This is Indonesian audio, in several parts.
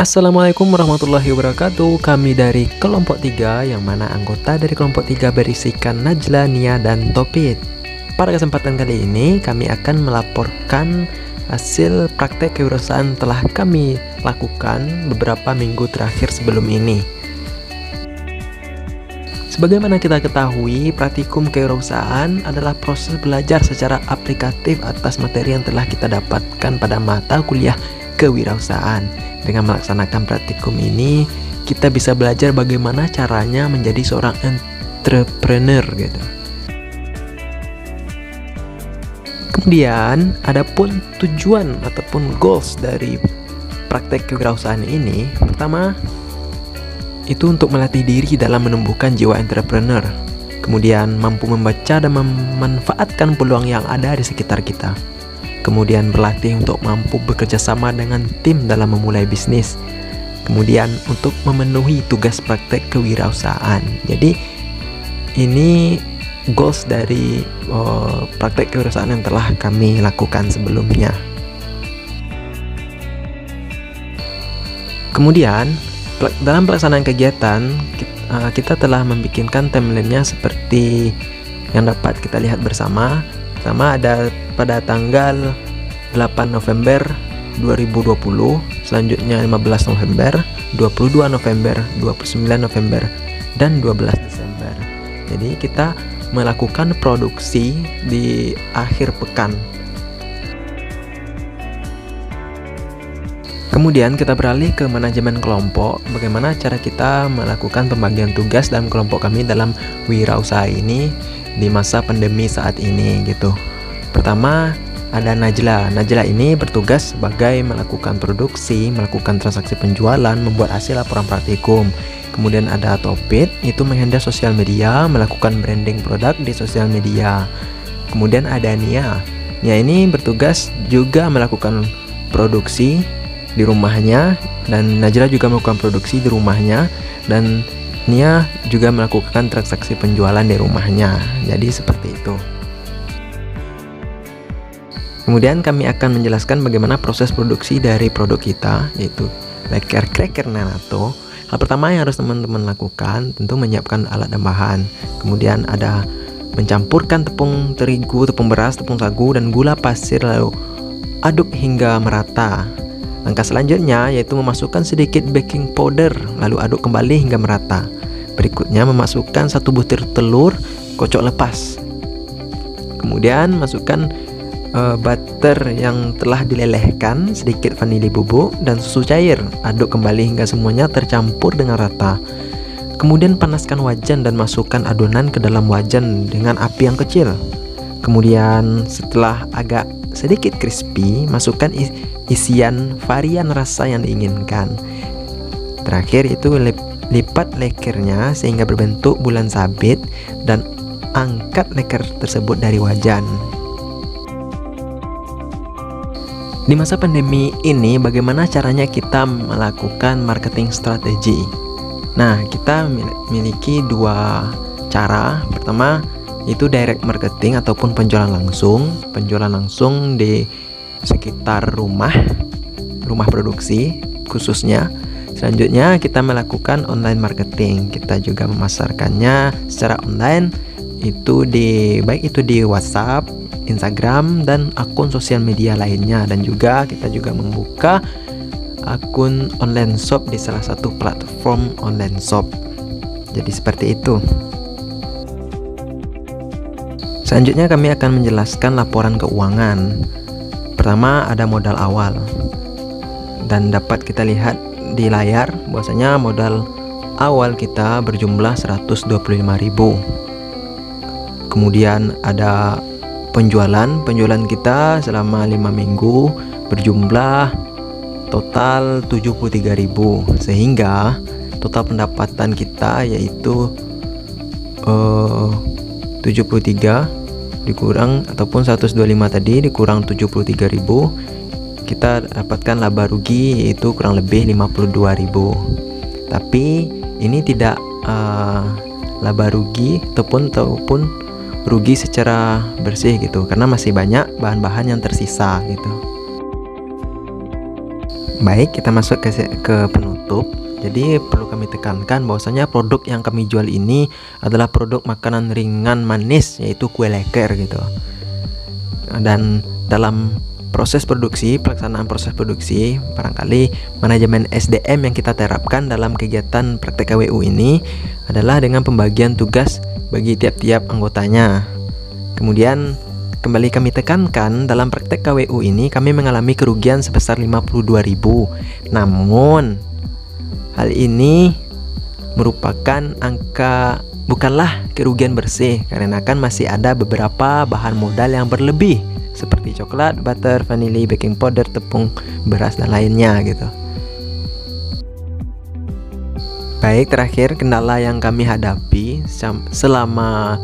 Assalamualaikum warahmatullahi wabarakatuh. Kami dari kelompok 3, yang mana anggota dari kelompok 3 berisikan Najla, Nia, dan Topit. Pada kesempatan kali ini kami akan melaporkan hasil praktek kewirausahaan telah kami lakukan beberapa minggu terakhir sebelum ini. Sebagaimana kita ketahui, praktikum kewirausahaan adalah proses belajar secara aplikatif atas materi yang telah kita dapatkan pada mata kuliah kewirausahaan. Dengan melaksanakan praktikum ini, kita bisa belajar bagaimana caranya menjadi seorang entrepreneur gitu. Kemudian, adapun tujuan ataupun goals dari praktek kewirausahaan ini, pertama itu untuk melatih diri dalam menumbuhkan jiwa entrepreneur. Kemudian mampu membaca dan memanfaatkan peluang yang ada di sekitar kita. Kemudian berlatih untuk mampu bekerja sama dengan tim dalam memulai bisnis. Kemudian untuk memenuhi tugas praktek kewirausahaan. Jadi ini goals dari praktek kewirausahaan yang telah kami lakukan sebelumnya. Kemudian dalam pelaksanaan kegiatan kita telah membikinkan timeline-nya seperti yang dapat kita lihat bersama. Pertama ada pada tanggal 8 November 2020, selanjutnya 15 November, 22 November, 29 November, dan 12 Desember. Jadi kita melakukan produksi di akhir pekan. Kemudian kita beralih ke manajemen kelompok. Bagaimana cara kita melakukan pembagian tugas dalam kelompok kami dalam wirausaha ini di masa pandemi saat ini gitu. Pertama ada Najla. Najla ini bertugas sebagai melakukan produksi, melakukan transaksi penjualan, membuat hasil laporan praktikum. Kemudian ada Topit, itu menghandle sosial media, melakukan branding produk di sosial media. Kemudian ada Nia. Nia ini bertugas juga melakukan produksi di rumahnya, dan Najla juga melakukan produksi di rumahnya, dan Nia juga melakukan transaksi penjualan di rumahnya. Jadi seperti itu. Kemudian kami akan menjelaskan bagaimana proses produksi dari produk kita, yaitu leker cracker Nanato. Hal pertama yang harus teman-teman lakukan tentu menyiapkan alat dan bahan. Kemudian ada mencampurkan tepung terigu, tepung beras, tepung sagu, dan gula pasir, lalu aduk hingga merata. Langkah selanjutnya yaitu memasukkan sedikit baking powder, lalu aduk kembali hingga merata. Berikutnya memasukkan 1 butir telur, kocok lepas. Kemudian masukkan butter yang telah dilelehkan, sedikit vanili bubuk, dan susu cair. Aduk kembali hingga semuanya tercampur dengan rata. Kemudian panaskan wajan dan masukkan adonan ke dalam wajan dengan api yang kecil. Kemudian setelah agak sedikit crispy, masukkan isian varian rasa yang diinginkan. Terakhir itu lipat lekernya sehingga berbentuk bulan sabit dan angkat leker tersebut dari wajan. Di masa pandemi ini, bagaimana caranya kita melakukan marketing strategi? Nah, kita memiliki 2 cara. Pertama, itu direct marketing ataupun penjualan langsung. Penjualan langsung di sekitar rumah produksi khususnya. Selanjutnya, kita melakukan online marketing. Kita juga memasarkannya secara online, baik itu di WhatsApp, Instagram, dan akun sosial media lainnya. Dan juga kita juga membuka akun online shop di salah satu platform online shop. Jadi seperti itu. Selanjutnya kami akan menjelaskan laporan keuangan. Pertama ada modal awal, dan dapat kita lihat di layar bahwasanya modal awal kita berjumlah 125.000. Kemudian ada penjualan kita selama 5 minggu berjumlah total 73.000, sehingga total pendapatan kita yaitu 73 dikurang ataupun 125 tadi dikurang 73.000, kita dapatkan laba rugi yaitu kurang lebih 52.000. Tapi ini tidak laba rugi ataupun rugi secara bersih gitu, karena masih banyak bahan-bahan yang tersisa gitu. Baik, kita masuk ke penutup. Jadi perlu kami tekankan bahwasanya produk yang kami jual ini adalah produk makanan ringan manis, yaitu kue leker gitu. Dan dalam proses produksi, pelaksanaan proses produksi, barangkali manajemen SDM yang kita terapkan dalam kegiatan praktek KWU ini adalah dengan pembagian tugas bagi tiap-tiap anggotanya. Kemudian kembali kami tekankan, dalam praktek KWU ini kami mengalami kerugian sebesar 52.000. Namun hal ini merupakan angka, bukanlah kerugian bersih, karena kan masih ada beberapa bahan modal yang berlebih seperti coklat, butter, vanili, baking powder, tepung, beras, dan lainnya gitu. Baik, terakhir kendala yang kami hadapi selama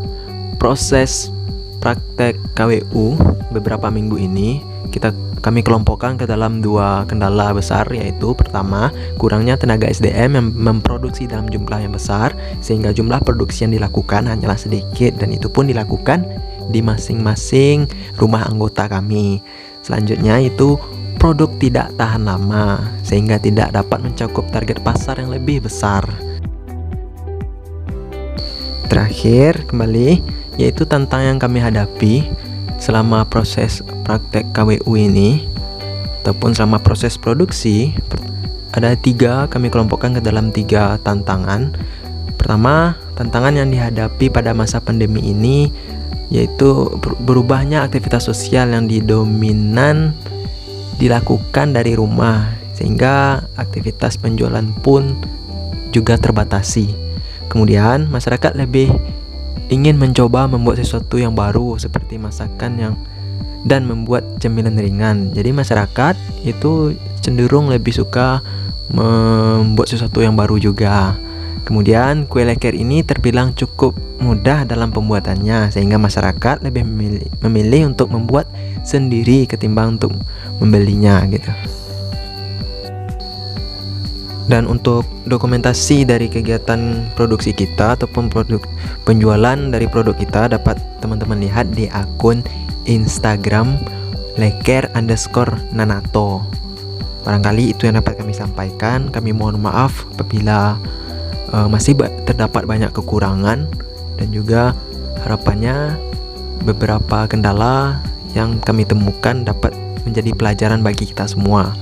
proses praktek KWU beberapa minggu ini, kami kelompokkan ke dalam 2 kendala besar, yaitu pertama, kurangnya tenaga SDM yang memproduksi dalam jumlah yang besar sehingga jumlah produksi yang dilakukan hanyalah sedikit, dan itu pun dilakukan di masing-masing rumah anggota kami. Selanjutnya itu produk tidak tahan lama sehingga tidak dapat mencakup target pasar yang lebih besar. Terakhir kembali, yaitu tantangan yang kami hadapi selama proses praktek KWU ini ataupun selama proses produksi. Ada 3, kami kelompokkan ke dalam 3 tantangan. Pertama, tantangan yang dihadapi pada masa pandemi ini yaitu berubahnya aktivitas sosial yang dominan dilakukan dari rumah, sehingga aktivitas penjualan pun juga terbatasi. Kemudian masyarakat lebih ingin mencoba membuat sesuatu yang baru seperti masakan dan membuat cemilan ringan. Jadi masyarakat itu cenderung lebih suka membuat sesuatu yang baru juga. Kemudian kue leker ini terbilang cukup mudah dalam pembuatannya, sehingga masyarakat lebih memilih untuk membuat sendiri ketimbang untuk membelinya gitu. Dan untuk dokumentasi dari kegiatan produksi kita ataupun produk penjualan dari produk kita dapat teman-teman lihat di akun Instagram leker_nanato. Barangkali itu yang dapat kami sampaikan. Kami mohon maaf apabila masih terdapat banyak kekurangan, dan juga harapannya beberapa kendala yang kami temukan dapat menjadi pelajaran bagi kita semua.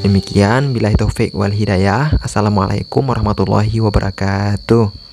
Demikian, billahi taufik wal hidayah. Assalamualaikum warahmatullahi wabarakatuh.